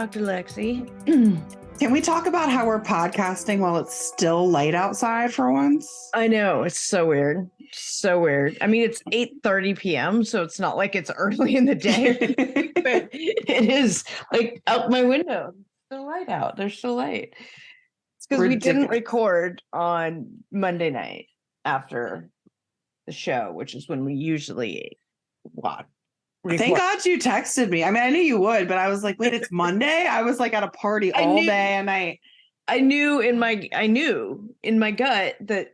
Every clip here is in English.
Dr. Lexi. Can we talk about how we're podcasting while it's still light outside for once? I know, it's so weird. So weird. I mean, it's 8:30 p.m., so it's not like it's early in the day, but it is like out my window. It's still light out. There's still light. It's because we didn't record on Monday night after the show, which is when we usually watch. Thank God you texted me. I mean, I knew you would, but I was like, wait, it's Monday? I was like at a party all day and night. I knew in my gut that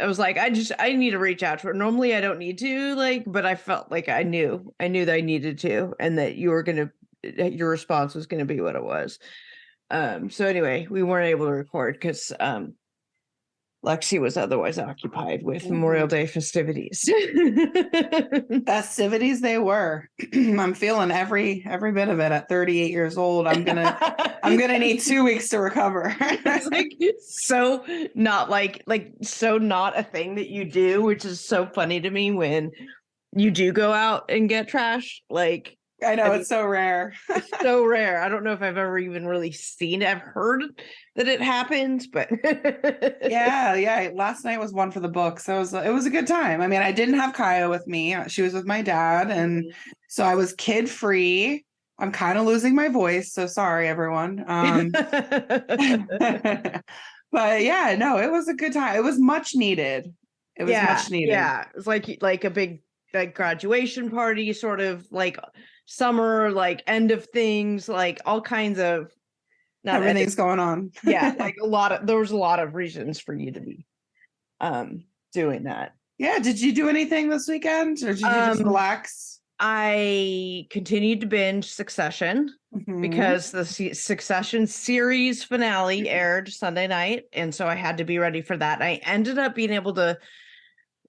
I was like, I need to reach out to her. Normally I don't need to, but I felt like I knew that I needed to, and that your response was gonna be what it was. So anyway, we weren't able to record because Lexi was otherwise occupied with Memorial Day festivities. Festivities they were. I'm feeling every bit of it at 38 years old. I'm gonna need 2 weeks to recover. It's so not so not a thing that you do, which is so funny to me when you do go out and get trash. I know, it's so rare. It's so rare. I don't know if I've ever even really seen it. I've heard that it happens, but yeah. Last night was one for the book, so it was a good time. I mean, I didn't have Kaya with me. She was with my dad, and so I was kid free. I'm kind of losing my voice, so sorry, everyone. But yeah, no, it was a good time. It was much needed. It was much needed. Yeah, it was like a big graduation party, sort of summer, end of things, all kinds of everything's going on. Yeah, there was a lot of reasons for you to be doing that. Yeah, did you do anything this weekend, or did you just relax? I continued to binge Succession because the Succession series finale aired Sunday night, and so I had to be ready for that. I ended up being able to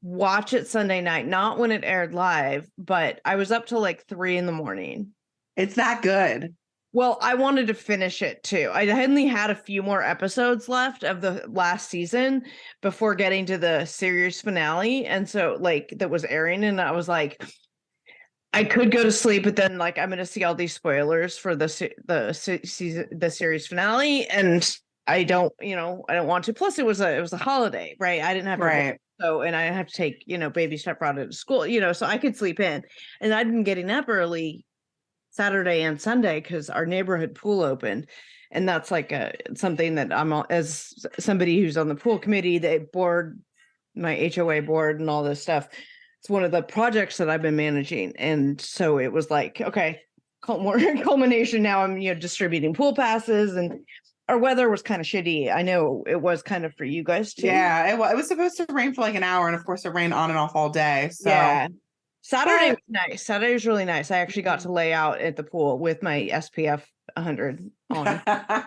watch it Sunday night, not when it aired live, but I was up till 3 a.m. It's that good. Well, I wanted to finish it too. I only had a few more episodes left of the last season before getting to the series finale, and so that was airing, and I was like, I could go to sleep, but then I'm going to see all these spoilers for the series finale, and I don't want to. Plus, it was a holiday, right? I didn't have to work. So, and I have to take, baby stepbrother to school, so I could sleep in. And I'd been getting up early Saturday and Sunday because our neighborhood pool opened. And that's something that I'm, as somebody who's on the pool committee, they board, my HOA board and all this stuff. It's one of the projects that I've been managing. And so it was okay, culmination. Now I'm, distributing pool passes, and our weather was kind of shitty. I know it was kind of for you guys too. Yeah, it was supposed to rain for an hour, and of course it rained on and off all day. So yeah, Saturday was nice. Saturday was really nice. I actually got to lay out at the pool with my SPF 100 on. Don't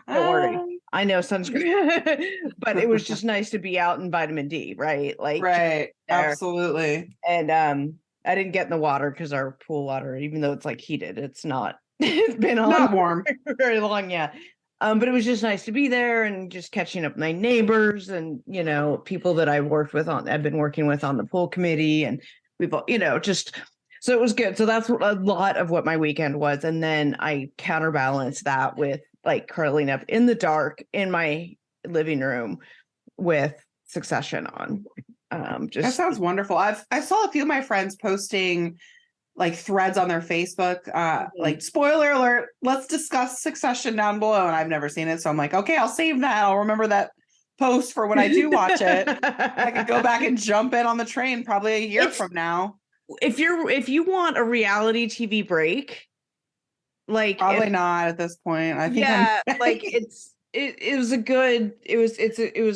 worry, I know sunscreen, but it was just nice to be out in vitamin D, right? Right, absolutely. And I didn't get in the water because our pool water, even though it's heated, it's not. It's been not warm for very long. Yeah. But it was just nice to be there and just catching up with my neighbors and, people that I've been working with on the pool committee, and we've, so it was good. So that's a lot of what my weekend was. And then I counterbalanced that with curling up in the dark in my living room with Succession on. That sounds wonderful. I saw a few of my friends posting threads on their Facebook, spoiler alert, let's discuss Succession down below. And I've never seen it. So I'm okay, I'll save that. I'll remember that post for when I do watch it. I could go back and jump in on the train probably a year from now. If you want a reality TV break, probably not at this point. I think it was a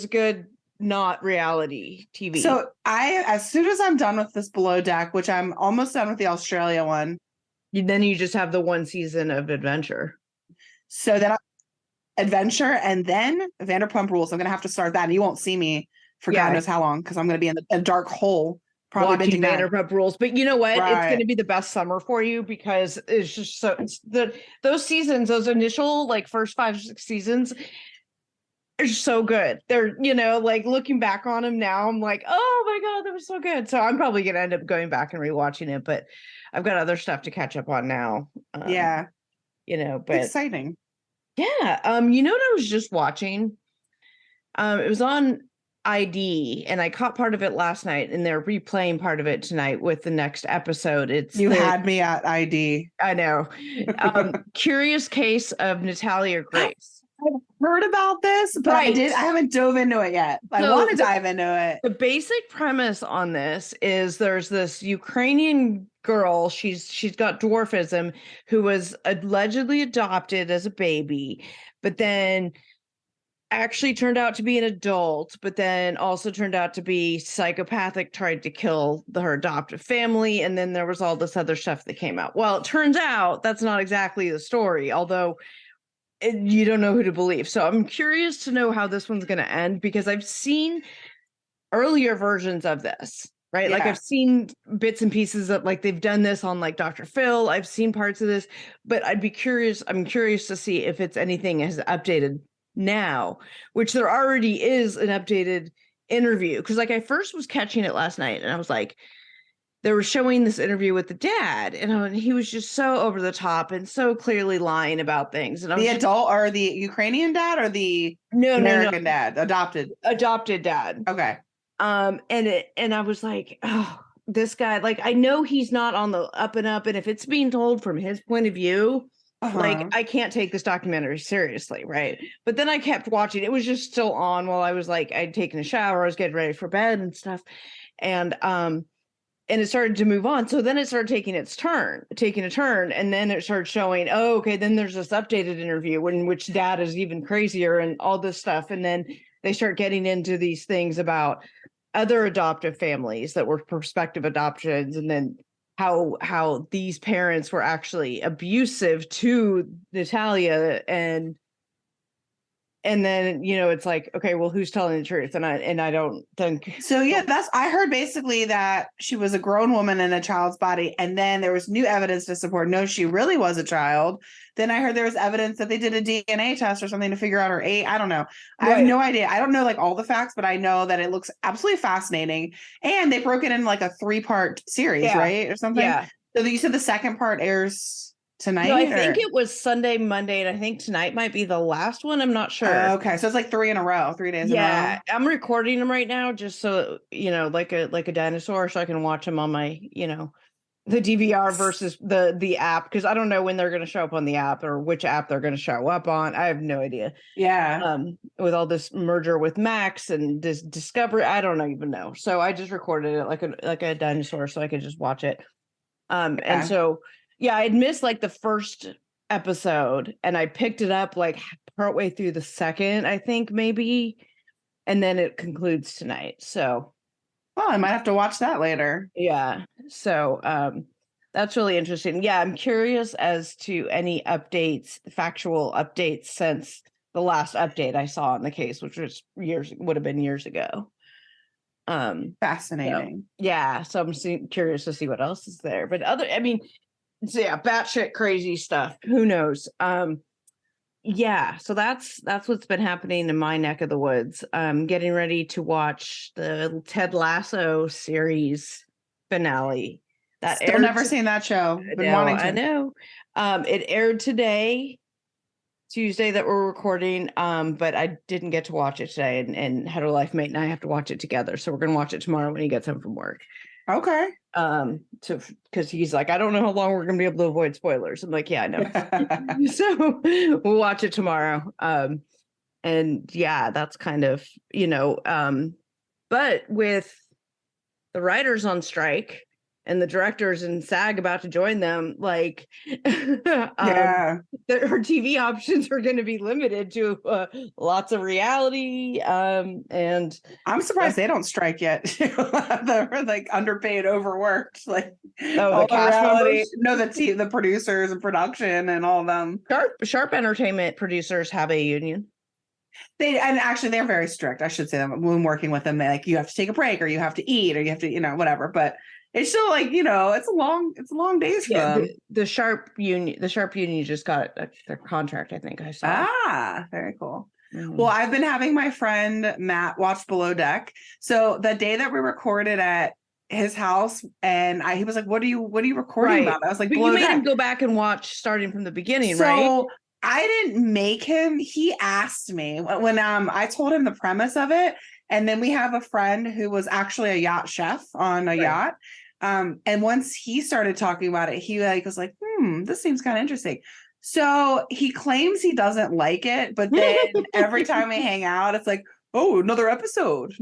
good not reality TV. So as soon as I'm done with this Below Deck, which I'm almost done with the Australia one, then you just have the one season of Adventure. So then Adventure, and then Vanderpump Rules. I'm going to have to start that, and you won't see me for God knows how long, because I'm going to be in a dark hole probably watching Vanderpump Rules. But you know what? Right. It's going to be the best summer for you, because it's just those seasons, those initial first 5-6 seasons, are so good. They're, looking back on them now, I'm oh my God, that was so good. So I'm probably going to end up going back and rewatching it, but I've got other stuff to catch up on now. But exciting. Yeah. You know what I was just watching? It was on ID, and I caught part of it last night, and they're replaying part of it tonight with the next episode. You had me at ID. I know. Curious Case of Natalia Grace. I've heard about this, but I haven't dove into it yet. I want to dive into it. The basic premise on this is there's this Ukrainian girl, she's got dwarfism, who was allegedly adopted as a baby, but then actually turned out to be an adult, but then also turned out to be psychopathic, tried to kill her adoptive family, and then there was all this other stuff that came out. Well, it turns out that's not exactly the story, although you don't know who to believe. So I'm curious to know how this one's going to end, because I've seen earlier versions of this, right? Yeah. Like I've seen bits and pieces of, like, they've done this on like Dr. Phil. I've seen parts of this, but I'm curious to see if it's anything has updated now, which there already is an updated interview. Because like I first was catching it last night, and I was like, they were showing this interview with the dad, and he was just so over the top and so clearly lying about things. And the adult, or the Ukrainian dad, or the American dad, adopted dad. Okay. And I was like, oh, this guy, like, I know he's not on the up and up, and if it's being told from his point of view, like, I can't take this documentary seriously, right? But then I kept watching. It was just still on while I was like, I'd taken a shower, I was getting ready for bed and stuff, and it started to move on. So then it started taking a turn, and then it started showing, oh, okay, then there's this updated interview in which dad is even crazier and all this stuff. And then they start getting into these things about other adoptive families that were prospective adoptions, and then how these parents were actually abusive to Natalia, and then, you know, it's like, okay, well, who's telling the truth? And I don't think so. Yeah, I heard basically that she was a grown woman in a child's body, and then there was new evidence to support no, she really was a child. Then I heard there was evidence that they did a DNA test or something to figure out her age. I don't know. I have no idea. I don't know like all the facts, but I know that it looks absolutely fascinating. And they broke it in like a 3-part series, right? Or something. Yeah. So you said the second part airs tonight? No, I think it was Sunday, Monday, and I think tonight might be the last one. I'm not sure. Okay, so it's like 3 in a row, 3 days in a row. Yeah, I'm recording them right now just so, you know, like a dinosaur, so I can watch them on my, you know, the DVR versus the app, because I don't know when they're going to show up on the app or which app they're going to show up on. I have no idea. Yeah. With all this merger with Max and this Discovery, I don't even know. So I just recorded it like a dinosaur, so I could just watch it. And so, yeah, I'd missed like the first episode, and I picked it up like partway through the second, I think maybe, and then it concludes tonight. So, well, I might have to watch that later. Yeah. So, that's really interesting. Yeah, I'm curious as to any updates, factual updates since the last update I saw in the case, which was would have been years ago. Fascinating. So, yeah. So I'm curious to see what else is there. But so yeah, batshit crazy stuff. Who knows? Yeah. So that's what's been happening in my neck of the woods. Getting ready to watch the Ted Lasso series finale. That Still never seen that show. Been wanting to. I know. It aired today, Tuesday, that we're recording. But I didn't get to watch it today, and Hetero Life Mate and I have to watch it together. So we're gonna watch it tomorrow when he gets home from work. Okay. Because he's like, I don't know how long we're gonna be able to avoid spoilers. I'm like, yeah, I know. So we'll watch it tomorrow. And yeah, that's kind of, you know, but with the writers on strike and the directors and SAG about to join them, like, her TV options are going to be limited to lots of reality. And I'm surprised they don't strike yet. They're like underpaid, overworked. Like, the cast members? No, the producers and production and all of them. Sharp Entertainment producers have a union. And actually they're very strict. I should say that when working with them, they like, you have to take a break, or you have to eat, or you have to, you know, whatever. But it's still like, you know, it's a long days for them. The Sharp union just got their contract, I think I saw. Very cool. Well, I've been having my friend Matt watch Below Deck. So the day that we recorded at his house, and he was like, what are you recording about? I was like, but you made him go back and watch starting from the beginning, right? I didn't make him. He asked me when I told him the premise of it. And then we have a friend who was actually a yacht chef on a yacht. And once he started talking about it, he was like, this seems kind of interesting. So he claims he doesn't like it, but then every time we hang out, it's like, oh, another episode.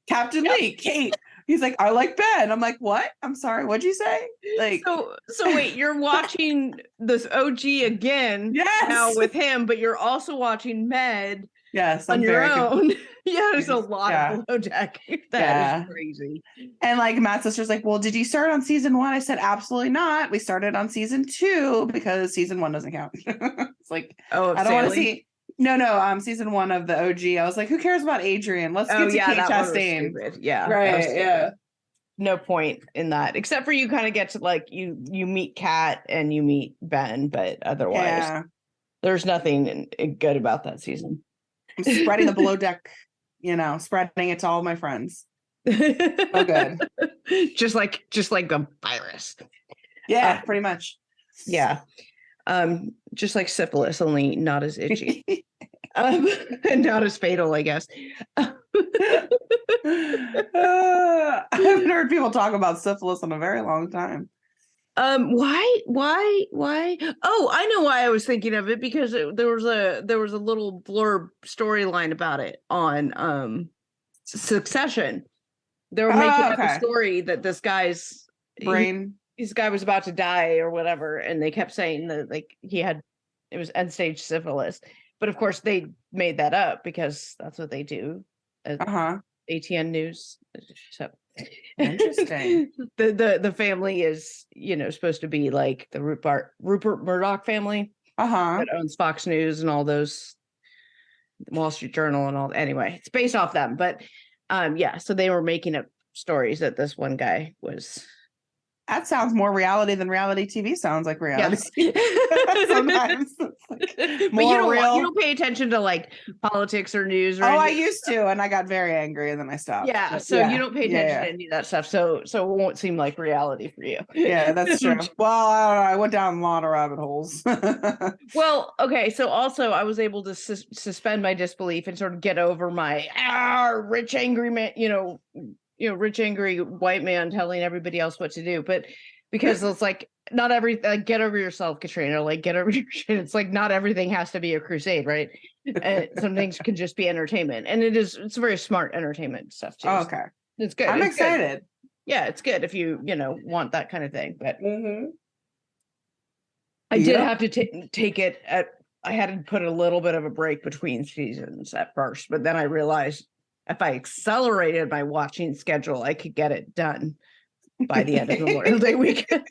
Captain Lee, Kate. He's like, I like Ben. I'm like, what? I'm sorry. What'd you say? Like, so wait, you're watching this OG again now with him, but you're also watching Med. Yes, on your own. Yeah, there's a lot of Below Deck. That is crazy. And like Matt's sister's like, well, did you start on season 1? I said, absolutely not. We started on season 2 because season 1 doesn't count. It's like, I don't want to see. No, season 1 of the OG. I was like, who cares about Adrian? Let's get to Kate Chastain. Yeah. Right. Yeah. No point in that, except for you kind of get to like you meet Kat and you meet Ben, but otherwise there's nothing good about that season. I'm spreading the Below Deck, spreading it to all my friends. So good. just like a virus. Yeah, pretty much. Yeah. Just like syphilis, only not as itchy. And not as fatal, I guess. I haven't heard people talk about syphilis in a very long time. Why? Oh, I know why I was thinking of it, because there was a little blurb storyline about it on Succession. They were making up a story that this guy's brain. This guy was about to die or whatever, and they kept saying that like it was end stage syphilis, but of course they made that up because that's what they do. ATN News. So interesting. the family is supposed to be like the Rupert Murdoch family that owns Fox News and all those, Wall Street Journal and all. Anyway, it's based off them, but so they were making up stories that this one guy was. That sounds more reality than reality TV sounds like reality. Sometimes. But you don't pay attention to like politics or news or anything. I used to, and I got very angry and then I stopped. Yeah, so you don't pay attention to any of that stuff. So it won't seem like reality for you. Yeah, that's true. Well, I don't know. I went down a lot of rabbit holes. Well, okay. So also I was able to suspend my disbelief and sort of get over my rich angry man, rich angry white man telling everybody else what to do, but because it's like not get over yourself, Katrina, like get over your shit. It's like not everything has to be a crusade, right? Some things can just be entertainment, and it's very smart entertainment stuff too. Okay, it's good. I'm excited. Good. Yeah, it's good if you want that kind of thing. But I did have to take it I had to put a little bit of a break between seasons at first, but then I realized if I accelerated my watching schedule, I could get it done by the end of Memorial Day weekend.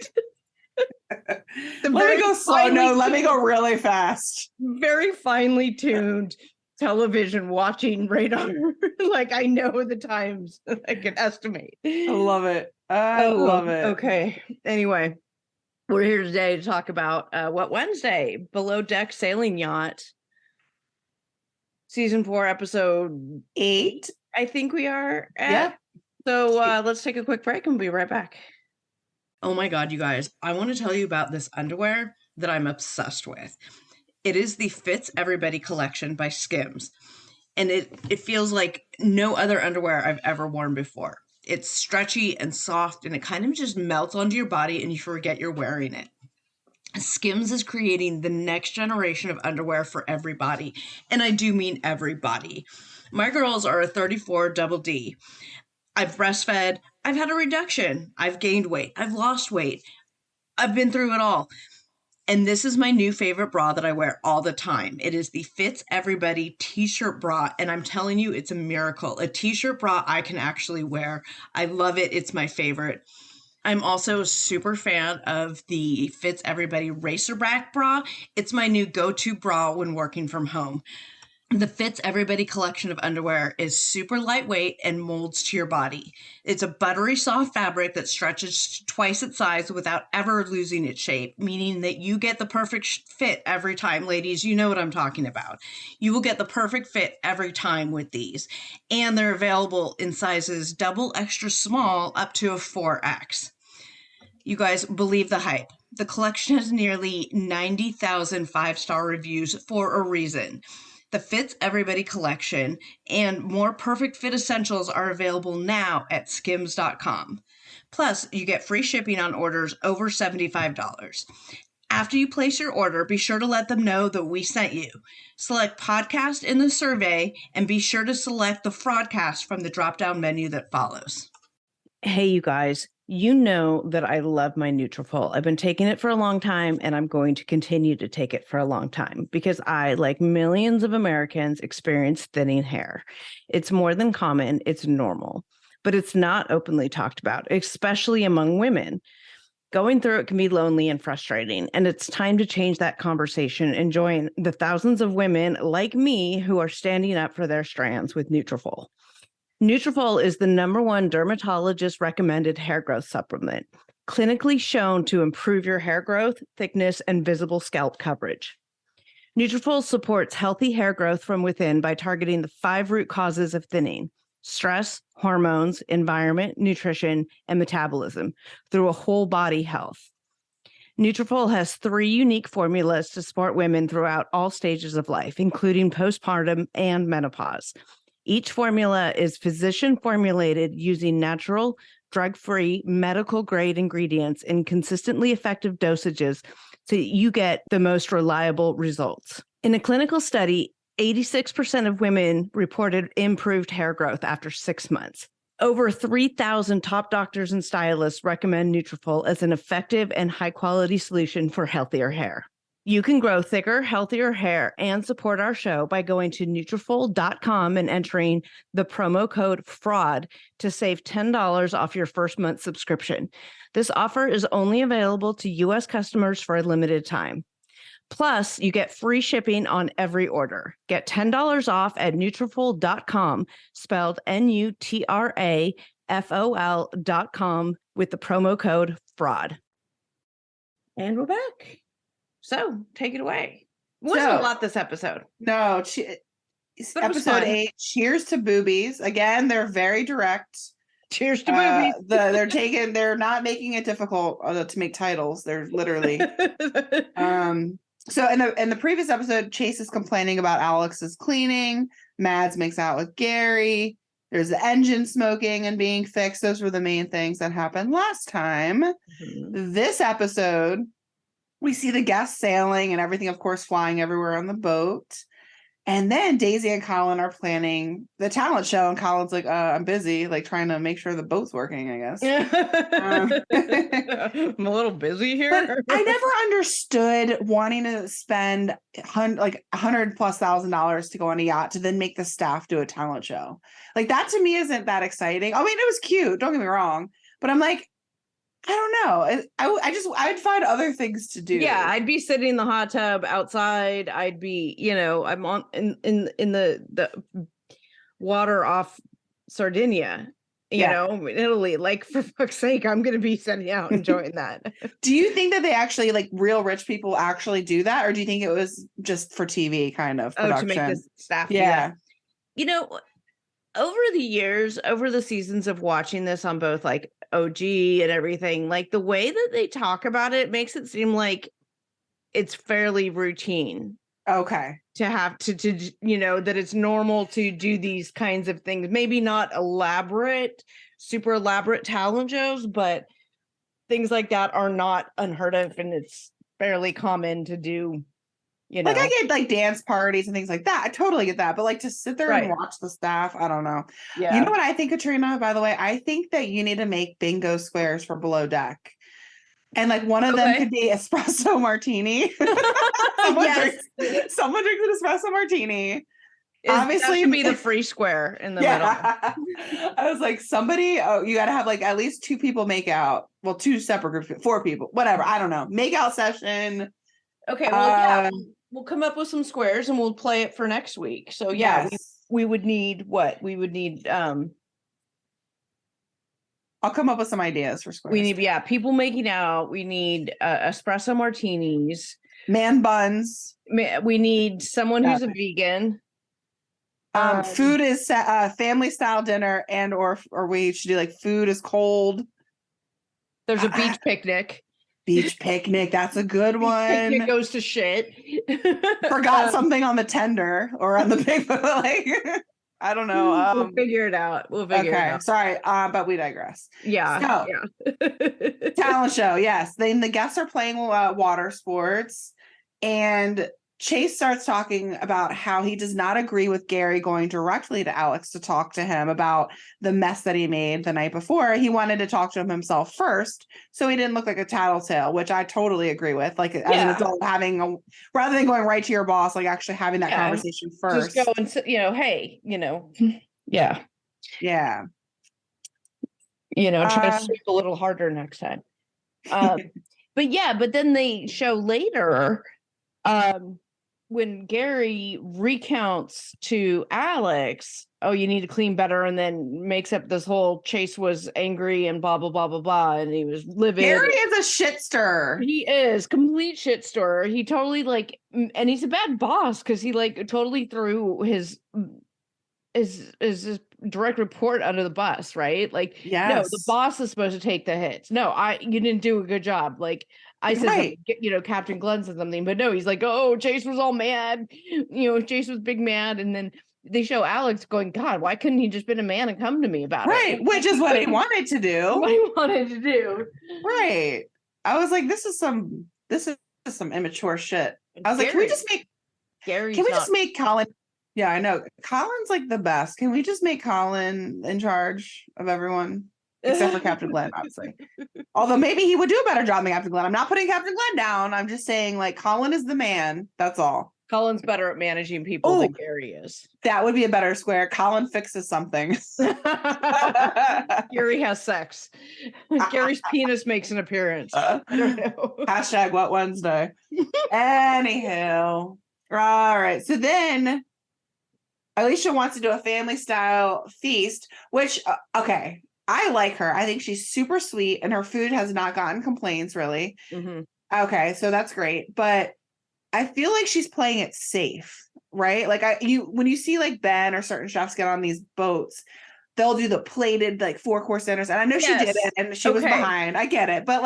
Let me go slow. No, let me go really fast. Very finely tuned television watching radar. Like I know the times I can estimate. I love it. I love it. Okay. Anyway, we're here today to talk about What Wednesday? Below Deck Sailing Yacht. Season 4, episode 8, I think we are at. Yeah. So let's take a quick break and we'll be right back. Oh my God, you guys. I want to tell you about this underwear that I'm obsessed with. It is the Fits Everybody collection by Skims. And it feels like no other underwear I've ever worn before. It's stretchy and soft, and it kind of just melts onto your body and you forget you're wearing it. Skims is creating the next generation of underwear for everybody. And I do mean everybody. My girls are a 34 double D. I've breastfed. I've had a reduction. I've gained weight. I've lost weight. I've been through it all. And this is my new favorite bra that I wear all the time. It is the Fits Everybody t-shirt bra. And I'm telling you, it's a miracle. A t-shirt bra I can actually wear. I love it. It's my favorite. I'm also a super fan of the Fits Everybody Racerback bra. It's my new go-to bra when working from home. The Fits Everybody collection of underwear is super lightweight and molds to your body. It's a buttery soft fabric that stretches twice its size without ever losing its shape, meaning that you get the perfect fit every time. Ladies, you know what I'm talking about. You will get the perfect fit every time with these. And they're available in sizes double extra small up to a 4X. You guys, believe the hype. The collection has nearly 90,000 five-star reviews for a reason. The Fits Everybody collection and more perfect fit essentials are available now at skims.com. Plus, you get free shipping on orders over $75. After you place your order, be sure to let them know that we sent you. Select podcast in the survey and be sure to select the Fraudcast from the drop-down menu that follows. Hey, you guys, you know that I love my Nutrafol. I've been taking it for a long time, and I'm going to continue to take it for a long time because I, like millions of Americans, experience thinning hair. It's more than common, it's normal, but it's not openly talked about, especially among women. Going through it can be lonely and frustrating, and it's time to change that conversation and join the thousands of women like me who are standing up for their strands with Nutrafol. Nutrafol is the #1 dermatologist recommended hair growth supplement, clinically shown to improve your hair growth, thickness, and visible scalp coverage. Nutrafol supports healthy hair growth from within by targeting the 5 root causes of thinning: stress, hormones, environment, nutrition, and metabolism through a whole body health. Nutrafol has 3 unique formulas to support women throughout all stages of life, including postpartum and menopause. Each formula is physician formulated using natural, drug-free, medical-grade ingredients in consistently effective dosages so you get the most reliable results. In a clinical study, 86% of women reported improved hair growth after 6 months. Over 3,000 top doctors and stylists recommend Nutrafol as an effective and high-quality solution for healthier hair. You can grow thicker, healthier hair and support our show by going to Nutrafol.com and entering the promo code FRAUD to save $10 off your first month subscription. This offer is only available to U.S. customers for a limited time. Plus, you get free shipping on every order. Get $10 off at Nutrafol.com, spelled Nutrafol.com, with the promo code FRAUD. And we're back. So, take it away. It wasn't a lot this episode. No, episode 8, cheers to boobies. Again, they're very direct. Cheers to boobies. They're not making it difficult to make titles. They're literally. So in the previous episode, Chase is complaining about Alex's cleaning. Mads makes out with Gary. There's the engine smoking and being fixed. Those were the main things that happened last time. Mm-hmm. This episode, we see the guests sailing and everything, of course, flying everywhere on the boat. And then Daisy and Colin are planning the talent show. And Colin's like, I'm busy, like trying to make sure the boat's working, I guess. I'm a little busy here. But I never understood wanting to spend $100,000+ to go on a yacht to then make the staff do a talent show. Like that to me isn't that exciting. I mean, it was cute. Don't get me wrong. But I'm like, I don't know. I'd find other things to do. Yeah, I'd be sitting in the hot tub outside. I'd be, I'm on in the water off Sardinia, in Italy. Like, for fuck's sake, I'm going to be sitting out enjoying that. Do you think that they actually, like, real rich people actually do that, or do you think it was just for TV kind of production? To make this staff? Yeah. Over the years, over the seasons of watching this on both like OG and everything, like the way that they talk about it makes it seem like it's fairly routine. Okay. To have to that it's normal to do these kinds of things. Maybe not super elaborate talent shows, but things like that are not unheard of, and it's fairly common to do. Like I get like dance parties and things like that. I totally get that. But like to sit there and watch the staff, I don't know. Yeah. You know what I think, Katrina, by the way? I think that you need to make bingo squares for Below Deck. And like one of them could be espresso martini. Someone drinks an espresso martini. Obviously, that should be the free square in the middle. I was like, you got to have like at least 2 people make out. Well, 2 separate groups, 4 people, whatever. I don't know. Make out session. Okay. Well, we'll come up with some squares and we'll play it for next week. So we would need what? We would need I'll come up with some ideas for squares. We need people making out. We need espresso martinis, man buns. We need someone who's a vegan. Food is family style dinner, and or we should do like food is cold. There's a beach picnic. Beach picnic. That's a good one. It goes to shit. Forgot something on the tender or on the big, like, I don't know. We'll figure it out. Okay, sorry, but we digress. Yeah. So, yeah. talent show, yes. Then the guests are playing water sports, and Chase starts talking about how he does not agree with Gary going directly to Alex to talk to him about the mess that he made the night before. He wanted to talk to him himself first, so he didn't look like a tattletale, which I totally agree with. Like, as an adult, rather than going right to your boss, like actually having that conversation first. Just go and sit, hey, yeah. Yeah. Try to sweep a little harder next time. But then they show later, when Gary recounts to Alex, oh, you need to clean better, and then makes up this whole Chase was angry and blah, blah, blah, blah, blah, and he was livid. Gary is a shit stirrer. He is complete shit stirrer. He totally and he's a bad boss because he totally threw his direct report under the bus, right? No, the boss is supposed to take the hits. No, you didn't do a good job. I said, Captain Glenn said something, but no, he's like, oh, Chase was all mad. Chase was big mad. And then they show Alex going, God, why couldn't he just been a man and come to me about it? Right, which is what he wanted to do. Right. I was like, this is some immature shit. I was like, can we just make Colin? Yeah, I know. Colin's the best. Can we just make Colin in charge of everyone? Except for Captain Glenn, obviously. Although maybe he would do a better job than Captain Glenn. I'm not putting Captain Glenn down. I'm just saying, Colin is the man. That's all. Colin's better at managing people than Gary is. That would be a better square. Colin fixes something. Gary has sex. Gary's penis makes an appearance. I don't know. Hashtag What Wednesday. Anyhow. All right. So then Alicia wants to do a family style feast, which, okay. I like her. I think she's super sweet, and her food has not gotten complaints, really. Mm-hmm. Okay, so that's great. But I feel like she's playing it safe, right? When you see Ben or certain chefs get on these boats, they'll do the plated 4-course dinners. And I know she did it, and she was behind. I get it. But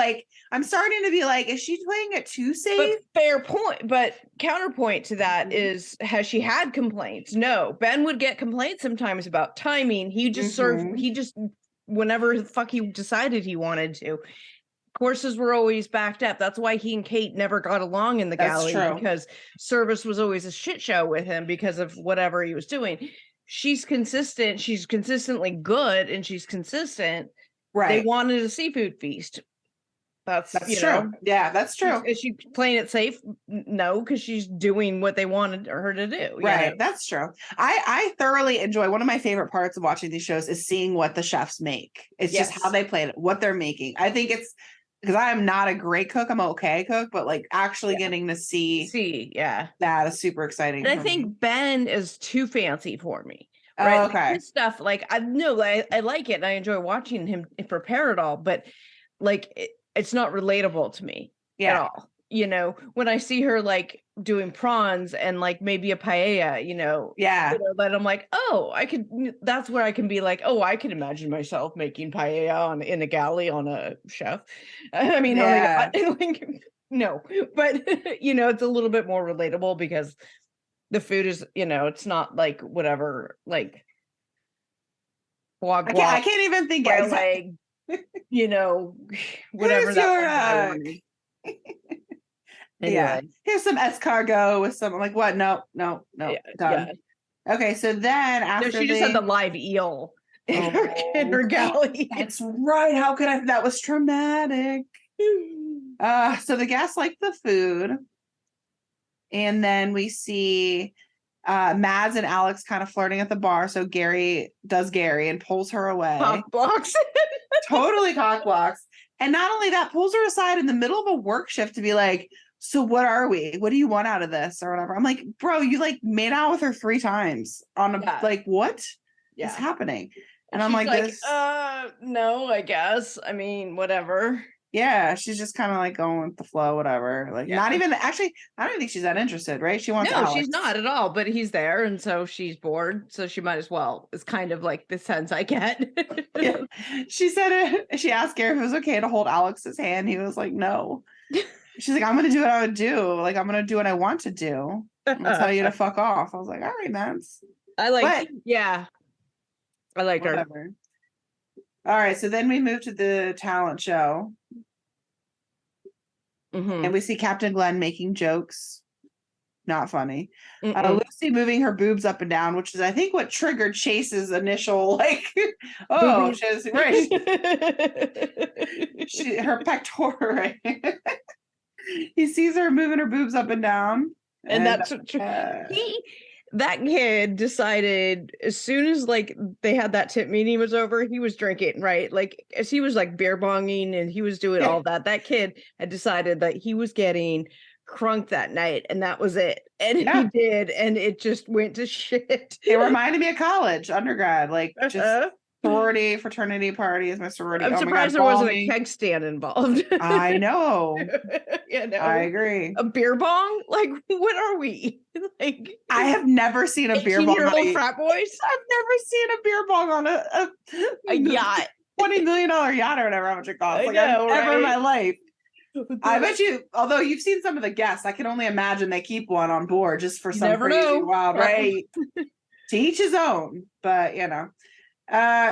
I'm starting to be is she playing it too safe? But fair point. But counterpoint to that is, has she had complaints? No. Ben would get complaints sometimes about timing. He just served, whenever the fuck he decided he wanted to. Courses were always backed up. That's why he and Kate never got along in the galley, because service was always a shit show with him because of whatever he was doing. She's consistent. She's consistently good, and she's consistent. Right. They wanted a seafood feast. That's true. Yeah, that's true. Is she playing it safe? No, because she's doing what they wanted her to do. Right. That's true. I thoroughly enjoy, one of my favorite parts of watching these shows is seeing what the chefs make. It's just how they played it, what they're making. I think it's because I am not a great cook. I'm an okay cook, but actually getting to see that is super exciting. And I think Ben is too fancy for me. Right? Oh, okay. His stuff, I like it and I enjoy watching him prepare it all, but it's not relatable to me at all. When I see her doing prawns and maybe a paella, that I'm like, oh, that's where I can be oh, I can imagine myself making paella in a galley on a chef. I mean, no, but it's a little bit more relatable because the food is, it's not whatever, I can't even think whatever that anyway. Here's some escargot with some what? No, done. Yeah. Okay, so then after she just had the live eel in her galley. That's right. How could I? That was traumatic. So the guests like the food, and then we see Mads and Alex kind of flirting at the bar. So Gary does Gary and pulls her away. Cock blocks. Totally cock blocks. And not only that, pulls her aside in the middle of a work shift to be so what are we? What do you want out of this or whatever? I'm like, bro, you made out with her 3 times on a what is happening? And I'm this. No, I guess. I mean, whatever. Yeah, she's just kind of like going with the flow, whatever. Like, not even actually, I don't think she's that interested, right? She wants Alex. She's not at all, but he's there, and so she's bored, so she might as well. It's kind of like the sense I get. Yeah. She said she asked Gary if it was okay to hold Alex's hand. He was like, no. She's like, I'm gonna do what I would do. Like, I'm gonna do what I want to do. I'm gonna tell you to fuck off. I was like, all right, man. I like, I like whatever. her. All right, so then we move to the talent show. And we see Captain Glenn making jokes. Not funny. Lucy moving her boobs up and down, which is, I think, what triggered Chase's initial, like, oh, she's right. Her pectoral. He sees her moving her boobs up and down. And that's that kid decided as soon as like they had that tip meeting was over, he was drinking, right? Like as he was like beer bonging and he was doing all that. That kid had decided that he was getting crunk that night, and that was it. And he did, and it just went to shit. It reminded me of college, undergrad, like just sorority, fraternity parties, my sorority. I'm surprised there wasn't a keg stand involved. I know. No. I agree. A beer bong? Like, what are we? Like, I have never seen a beer bong on frat boys. I've never seen a beer bong on a yacht, $20 million yacht or whatever how much it costs. Like, I've never in my life. I bet you, although you've seen some of the guests, I can only imagine they keep one on board just for some crazy wild, right? To each his own, but you know.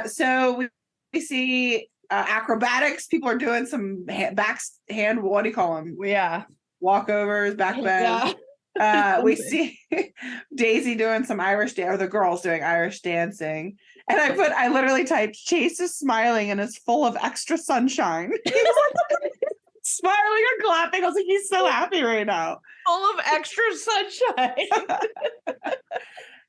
So we see acrobatics. People are doing some hand. What do you call them? Yeah, walkovers, back bends. We see Daisy doing some Irish dance, or the girls doing Irish dancing. And I literally typed, Chase is smiling and is full of extra sunshine. Smiling and clapping. I was like, he's so happy right now. Full of extra sunshine.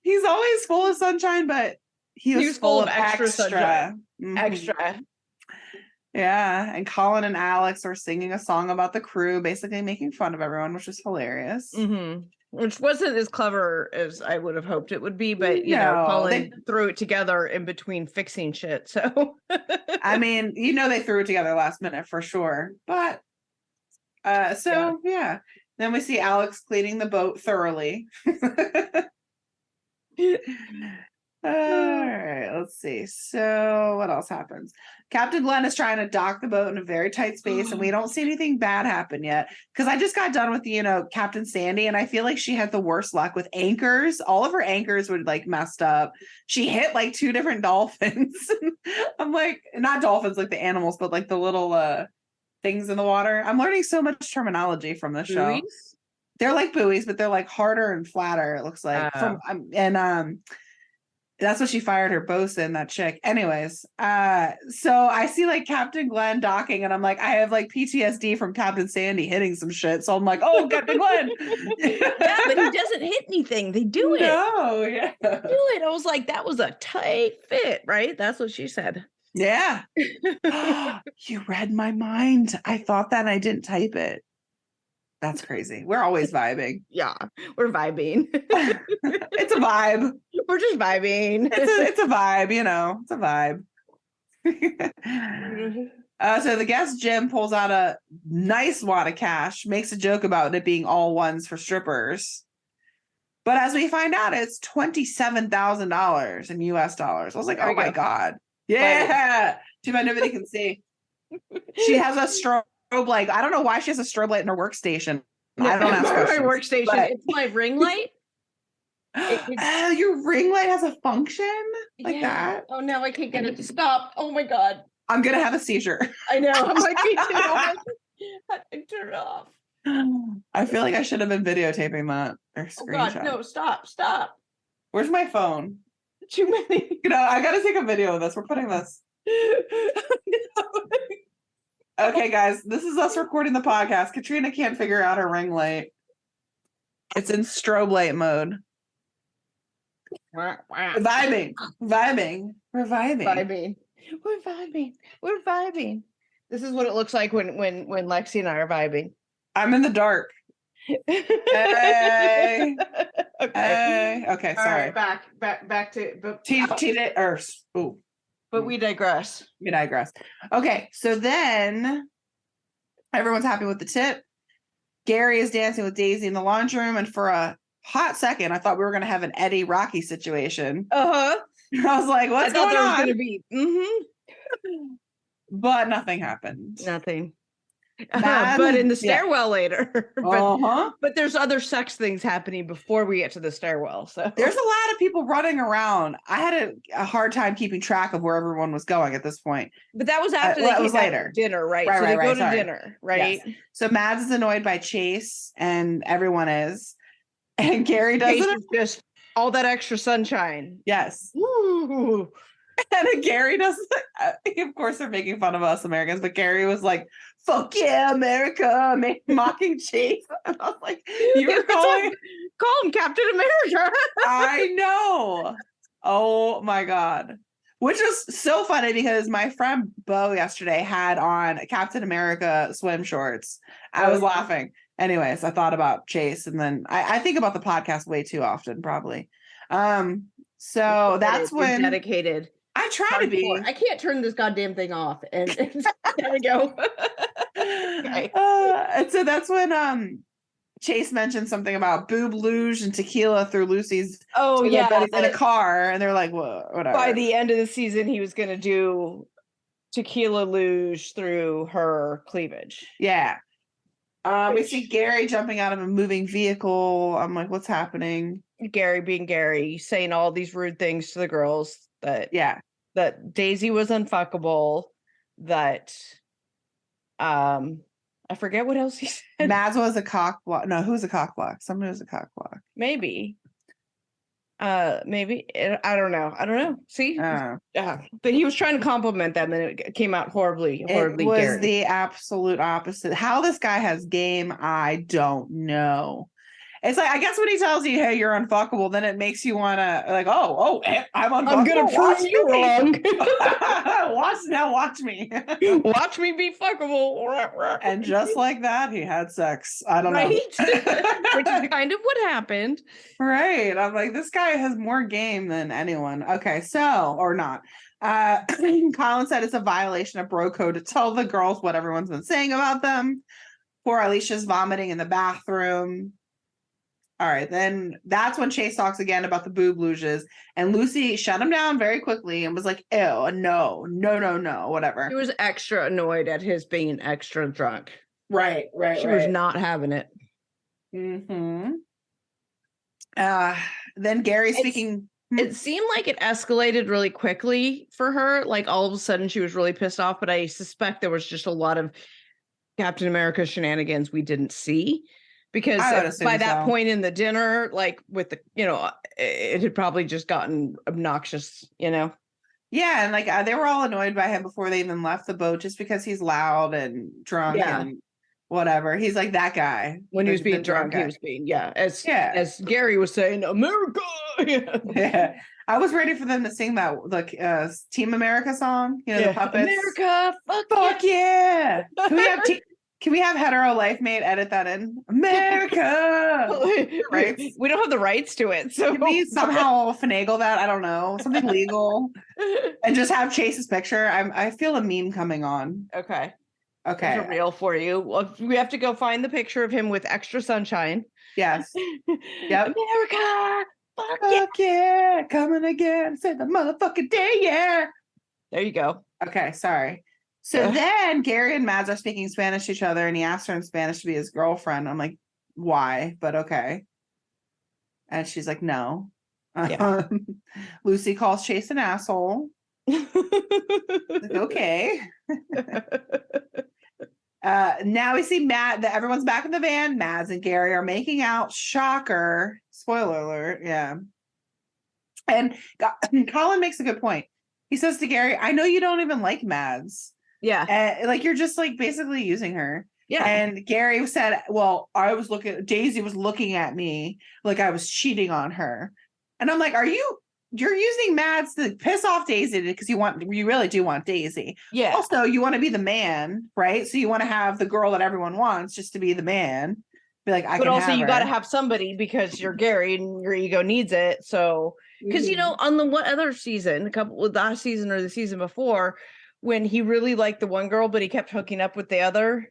He's always full of sunshine, but he was full of extra. Sunshine. Extra. Yeah. And Colin and Alex were singing a song about the crew, basically making fun of everyone, which was hilarious. Which wasn't as clever as I would have hoped it would be, but you know, Colin threw it together in between fixing shit. So I mean, you know, they threw it together last minute for sure. But yeah. Then we see Alex cleaning the boat thoroughly. All right, let's see. So what else happens? Captain Glenn is trying to dock the boat in a very tight space, and we don't see anything bad happen yet. Because I just got done with Captain Sandy, and I feel like she had the worst luck with anchors. All of her anchors were like messed up. She hit like 2 different dolphins. I'm like, not dolphins like the animals, but like the little things in the water. I'm learning so much terminology from this show. They're like buoys, but they're like harder and flatter, it looks like. That's what she fired her bosun, that chick. Anyways, so I see like Captain Glenn docking, and I'm like, I have like PTSD from Captain Sandy hitting some shit. So I'm like, oh, Captain Glenn. Yeah, but he doesn't hit anything. They do it. No, yeah. They do it. I was like, that was a tight fit, right? That's what she said. Yeah. You read my mind. I thought that and I didn't type it. That's crazy. We're always vibing. Yeah, we're vibing. It's a vibe. We're just vibing. It's a vibe, you know. It's a vibe. So the guest Jim pulls out a nice wad of cash, makes a joke about it being all ones for strippers. But as we find out, it's $27,000 in US dollars. I was like, oh my God. Yeah. Too bad nobody can see. She has a strobe light. I don't know why she has a strobe light in her workstation. I don't ask questions. My workstation. But... It's my ring light. Your ring light has a function like that. Oh, now I can't get it to stop. Oh my God. I'm gonna have a seizure. I know. I'm like, turn it off. I feel like I should have been videotaping that or screenshot. God, no, stop. Where's my phone? Too many. I gotta take a video of this. We're putting this. Okay, guys, this is us recording the podcast. Katrina can't figure out her ring light. It's in strobe light mode. Vibing. We're vibing. This is what it looks like when Lexi and I are vibing. I'm in the dark. Hey. Okay, sorry. Right, back to But we digress. Okay, so then Everyone's happy with the tip. Gary is dancing with Daisy in the laundry room, and for a hot second, I thought we were going to have an Eddie Rocky situation. Uh-huh. I was like, what's going on? There was going to be. But nothing happened. Nothing. But in the stairwell later. But there's other sex things happening before we get to the stairwell. So there's a lot of people running around. I had a hard time keeping track of where everyone was going at this point. But that was after they came later. Dinner, right? So they go to dinner, right? Yes. So Mads is annoyed by Chase, and everyone is. And Gary doesn't just all that extra sunshine. Yes. Woo. And Gary doesn't. Of course, they're making fun of us Americans, but Gary was like, "Fuck yeah, America!" mocking Chase. And I was like, "You were call him Captain America." I know. Oh my god, which was so funny because my friend Bo yesterday had on Captain America swim shorts. I was laughing. Anyways, I thought about Chase, and then I think about the podcast way too often, probably. So that's when dedicated. I try to be. I can't turn this goddamn thing off, and there we go. Okay. And so that's when Chase mentioned something about boob luge and tequila through Lucy's. In a car, and they're like, "Well, whatever." By the end of the season, he was going to do tequila luge through her cleavage. Yeah. We see Gary jumping out of a moving vehicle. I'm like, what's happening? Gary being Gary, saying all these rude things to the girls. That Daisy was unfuckable. That I forget what else he said. Mads was a cock block. No, who's a cock block? Somebody was a cock block. Maybe I don't know. See, but he was trying to compliment them, and it came out horribly. It was Gary. The absolute opposite. How this guy has game, I don't know. It's like, I guess when he tells you, "Hey, you're unfuckable," then it makes you want to like, oh, I'm unfuckable. I'm gonna prove you wrong. Watch me. Watch me be fuckable. And just like that, he had sex. I don't know. Which is kind of what happened. Right. I'm like, this guy has more game than anyone. Okay, so, or not. Colin said it's a violation of bro code to tell the girls what everyone's been saying about them. Poor Alicia's vomiting in the bathroom. All right, then that's when Chase talks again about the boob luges, and Lucy shut him down very quickly and was like, "Ew, no, whatever." She was extra annoyed at his being extra drunk. Right. She was not having it. Then Gary speaking. It seemed like it escalated really quickly for her. Like all of a sudden she was really pissed off, but I suspect there was just a lot of Captain America shenanigans we didn't see. Because by that point in the dinner, like with the, it had probably just gotten obnoxious, Yeah, and like they were all annoyed by him before they even left the boat, just because he's loud and drunk and whatever. He's like that guy. When he was being drunk, he was being, as Gary was saying, America. Yeah. I was ready for them to sing that Team America song, the puppets. America, fuck yeah. Can we have hetero life mate edit that in? America! Right? We don't have the rights to it. So can we somehow finagle that? I don't know. Something legal. And just have Chase's picture. I feel a meme coming on. Okay. There's a reel for you. Well, we have to go find the picture of him with extra sunshine. Yes. Yep. America! Fuck yeah! Coming again. Say the motherfucking day, yeah! There you go. Okay, sorry. So then Gary and Mads are speaking Spanish to each other, and he asked her in Spanish to be his girlfriend. I'm like, why? But okay. And she's like, no. Yeah. Lucy calls Chase an asshole. Like, okay. Now we see that everyone's back in the van. Mads and Gary are making out. Shocker. Spoiler alert. Yeah. And Colin makes a good point. He says to Gary, I know you don't even like Mads. Yeah. Like you're just like basically using her. Yeah. And Gary said, well, Daisy was looking at me like I was cheating on her. And I'm like, you're using Mads to piss off Daisy because you really do want Daisy. Yeah. Also, you want to be the man, right? So you want to have the girl that everyone wants just to be the man. Be like, but also you got to have somebody because you're Gary and your ego needs it. So, because on the other season, last season or the season before, when he really liked the one girl, but he kept hooking up with the other.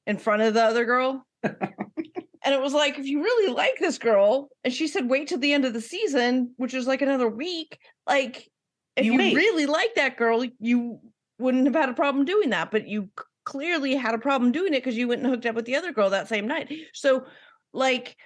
in front of the other girl. And it was like, if you really like this girl, and she said, wait till the end of the season, which is like another week. Like, if you really like that girl, you wouldn't have had a problem doing that. But you clearly had a problem doing it because you went and hooked up with the other girl that same night. So, like,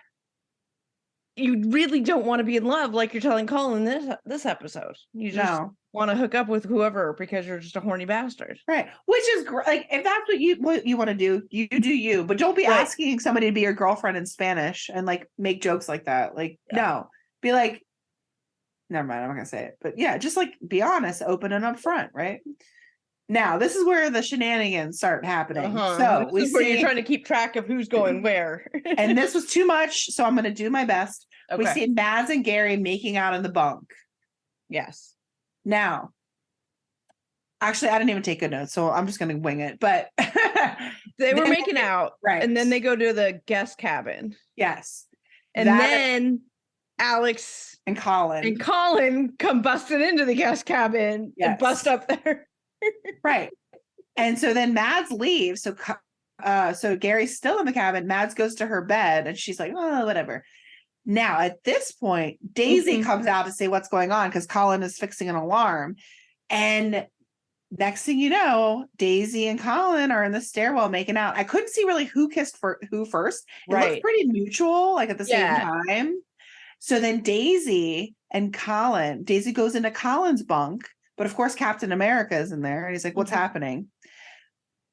you really don't want to be in love, like you're telling Colin this episode. You just want to hook up with whoever because you're just a horny bastard, right? Which is great. Like, if that's what you want to do, you do you. But don't be asking somebody to be your girlfriend in Spanish and like make jokes like that. Like, no, be like, never mind. I'm not gonna say it. But yeah, just like be honest, open and upfront, right? Now, this is where the shenanigans start happening. So this is where you're trying to keep track of who's going where. And this was too much, so I'm going to do my best. Okay. We see Mads and Gary making out in the bunk. Yes. Now, actually, I didn't even take good notes, so I'm just going to wing it. But they were making out, right? And then they go to the guest cabin. Yes. And then Alex and Colin come busting into the guest cabin and bust up there. Right. And so then Mads leaves. So Gary's still in the cabin. Mads goes to her bed and she's like, oh, whatever. Now, at this point, Daisy comes out to say what's going on because Colin is fixing an alarm. And next thing you know, Daisy and Colin are in the stairwell making out. I couldn't see really who kissed who first. It looked pretty mutual, like at the same time. So then Daisy goes into Colin's bunk. But of course, Captain America is in there. And he's like, what's happening?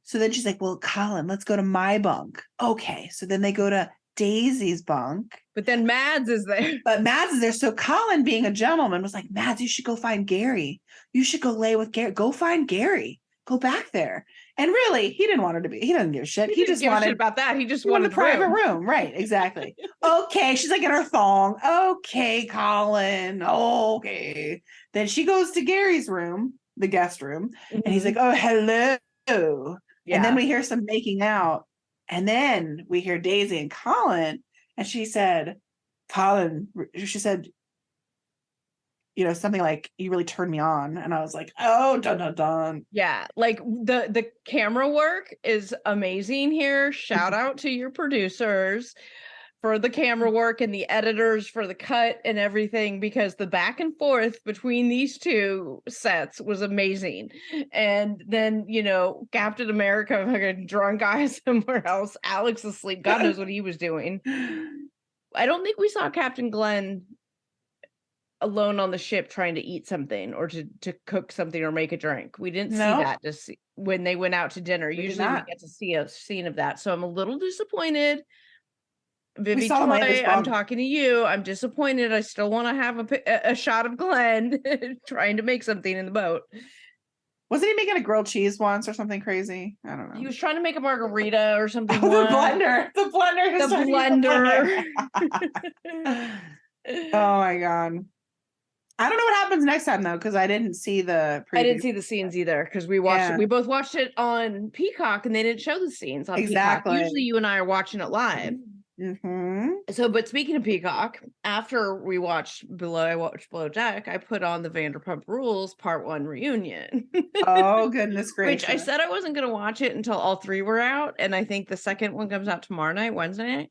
So then she's like, well, Colin, let's go to my bunk. Okay. So then they go to Daisy's bunk. But then Mads is there. So Colin, being a gentleman, was like, Mads, you should go find Gary. You should go lay with Gary. Go find Gary. Go back there. And really, he didn't want her to be. He doesn't give a shit. He just wanted about that. He just wanted a private room. Right. Exactly. Okay. She's like in her thong. Okay, Colin. Okay. Then she goes to Gary's room, the guest room, and he's like, oh, hello. Yeah. And then we hear some making out. And then we hear Daisy and Colin. And she said, something like, you really turned me on. And I was like, oh, dun, dun, dun. Yeah. Like the camera work is amazing here. Shout out to your producers for the camera work and the editors for the cut and everything, because the back and forth between these two sets was amazing. And then, Captain America, fucking drunk guy somewhere else, Alex asleep. God knows what he was doing. I don't think we saw Captain Glenn alone on the ship trying to eat something or to cook something or make a drink. We didn't see that when they went out to dinner. Usually we get to see a scene of that. So I'm a little disappointed. Vivi Troy, I'm talking to you. I'm disappointed. I still want to have a shot of Glenn trying to make something in the boat. Wasn't he making a grilled cheese once or something crazy? I don't know. He was trying to make a margarita or something. The blender. Oh my God. I don't know what happens next time though, because I didn't see the preview. I didn't see the scenes either because we watched it. We both watched it on Peacock and they didn't show the scenes on Peacock. Usually you and I are watching it live. So, but speaking of Peacock, after I watched Below Deck, I put on the Vanderpump Rules Part 1 reunion. Oh, goodness gracious. Which I said I wasn't going to watch it until all three were out. And I think the second one comes out tomorrow night, Wednesday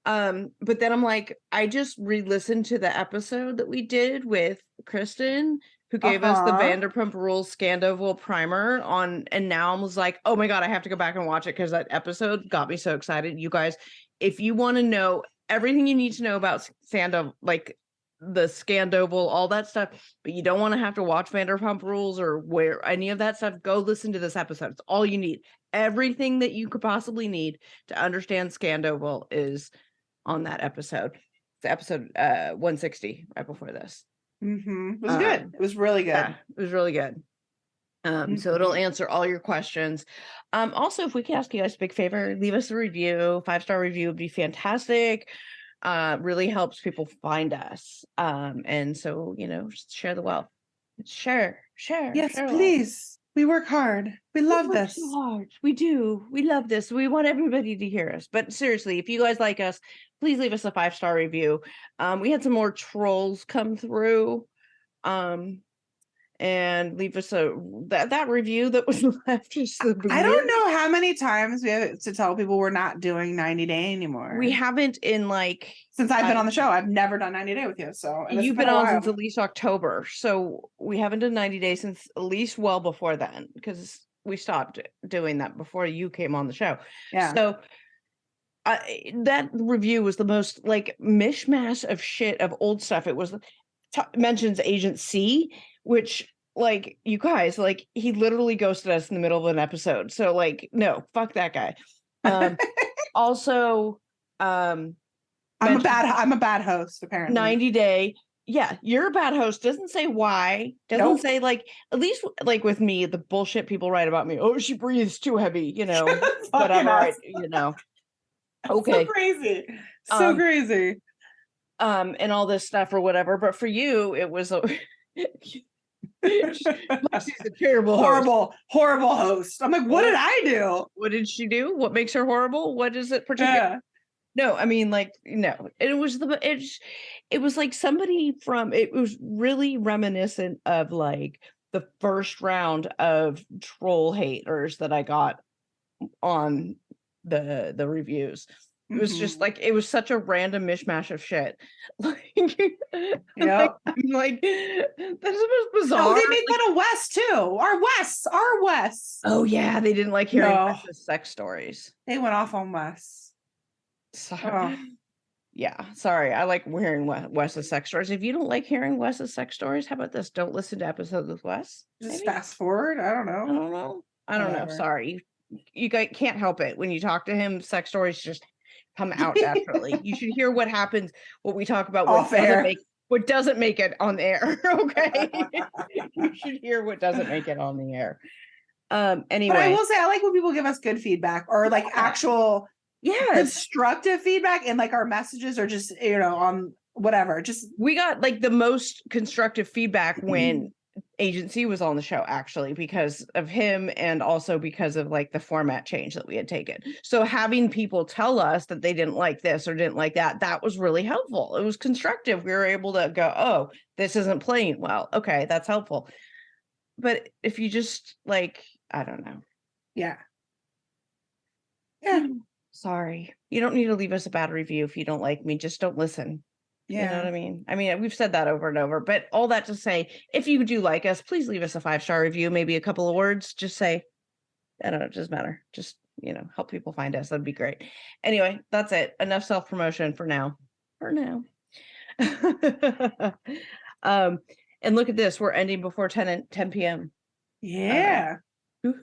night. But then I'm like, I just re-listened to the episode that we did with Kristen, who gave us the Vanderpump Rules Scandoval primer on, and now I was like, oh my God, I have to go back and watch it because that episode got me so excited. You guys, if you want to know everything you need to know about Sandoval, like the Scandoval, all that stuff, but you don't want to have to watch Vanderpump Rules or where any of that stuff, go listen to this episode. It's all you need. Everything that you could possibly need to understand Scandoval is on that episode. It's episode 160 right before this. It was good. It was really good. Yeah, it was really good. So it'll answer all your questions. Also, if we can ask you guys a big favor, leave us a review. 5-star review would be fantastic. Really helps people find us. And so, just share the wealth. Share. Yes, please. We work hard. We love this. So hard. We do. We love this. We want everybody to hear us. But seriously, if you guys like us, please leave us a 5-star review. We had some more trolls come through. and leave us that review that was left. Just I don't know how many times we have to tell people we're not doing 90 day anymore. We haven't in since I've been on the show. I've never done 90 day with you. So you've been on since at least October. So we haven't done 90 days since at least well before then, because we stopped doing that before you came on the show. Yeah. So that review was the most like mishmash of shit of old stuff. It was mentions Agent C, which like, you guys, like, he literally ghosted us in the middle of an episode. So like, no, fuck that guy. Also, I'm a bad host, apparently. 90 day. Yeah, you're a bad host. Doesn't say why. Doesn't say like, at least like with me, the bullshit people write about me. Oh, she breathes too heavy, you know. Whatever, you know. Okay. So crazy. So crazy. And all this stuff or whatever. But for you, it was she's a terrible horrible host. I'm like, what did I do? What did she do? What makes her horrible? What is it particular? Yeah. No, I mean, like, no. It was like somebody from, it was really reminiscent of like the first round of troll haters that I got on the reviews. It was just like, it was such a random mishmash of shit. Like, yeah, I'm like, that's the most bizarre. Oh, they made fun of Wes too. Our Wes. Oh yeah, they didn't like hearing Wes's sex stories. They went off on Wes. Sorry. Yeah, sorry. I like hearing Wes's sex stories. If you don't like hearing Wes's sex stories, how about this? Don't listen to episodes with Wes. Just fast forward. I don't know. I don't know. Sorry. You guys can't help it. When you talk to him, sex stories just come out naturally. You should hear what happens, what we talk about, what doesn't make it on the air. Okay. You should hear what doesn't make it on the air. Anyway. But I will say, I like when people give us good feedback or like actual constructive feedback, and like our messages are just, you know, on whatever. Just we got like the most constructive feedback when Agency was on the show, actually, because of him and also because of like the format change that we had taken. So having people tell us that they didn't like this or didn't like that was really helpful. It was constructive. We were able to go, oh, this isn't playing well. Okay, that's helpful. But if you just like, I don't know. Yeah. Sorry. You don't need to leave us a bad review if you don't like me. Just don't listen. Yeah. You know what I mean? I mean, we've said that over and over, but all that to say, if you do like us, please leave us a 5-star review, maybe a couple of words. Just say, I don't know, it doesn't matter. Just, you know, help people find us. That'd be great. Anyway, that's it. Enough self-promotion for now. And look at this. We're ending before 10 p.m. Yeah. We're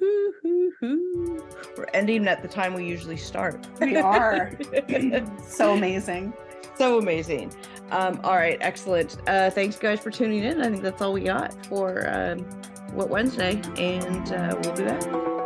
ending at the time we usually start. We are. So amazing. So amazing. All right, excellent. Thanks guys for tuning in. I think that's all we got for What Wednesday, and we'll be back.